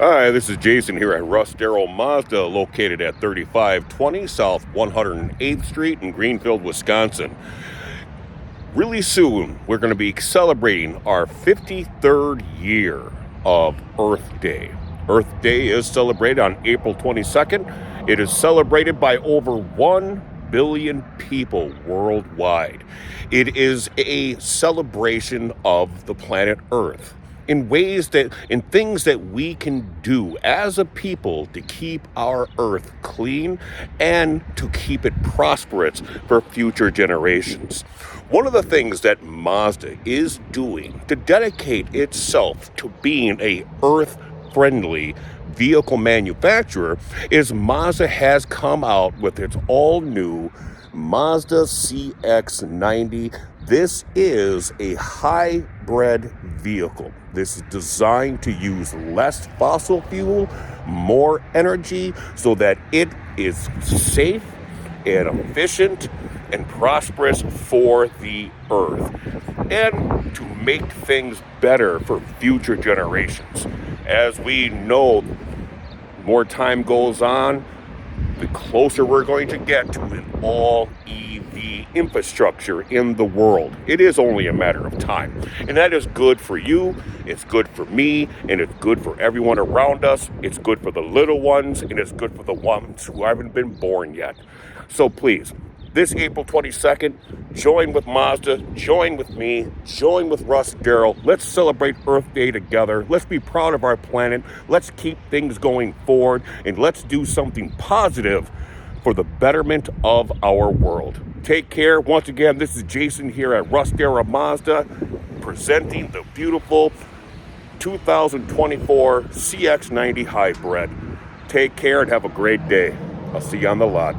Hi, this is Jason here at Russ Darrow Mazda, located at 3520 South 108th Street in Greenfield, Wisconsin. Really soon, we're going to be celebrating our 53rd year of Earth Day. Earth Day is celebrated on April 22nd. It is celebrated by over 1 billion people worldwide. It is a celebration of the planet Earth in things that we can do as a people to keep our earth clean and to keep it prosperous for future generations. One of the things that Mazda is doing to dedicate itself to being a earth-friendly vehicle manufacturer is Mazda has come out with its all-new Mazda CX-90. This is a hybrid vehicle. This is designed to use less fossil fuel, more energy, so that it is safe and efficient and prosperous for the earth, and to make things better for future generations. As we know, more time goes on, the closer we're going to get to an all EV infrastructure in the world. It is only a matter of time. And that is good for you, it's good for me, and it's good for everyone around us. It's good for the little ones, and it's good for the ones who haven't been born yet. So please, this April 22nd, join with Mazda, join with me, join with Russ Darrow. Let's celebrate Earth Day together. Let's be proud of our planet. Let's keep things going forward, and let's do something positive for the betterment of our world. Take care. Once again, this is Jason here at Russ Darrow Mazda, presenting the beautiful 2024 CX-90 Hybrid. Take care and have a great day. I'll see you on the lot.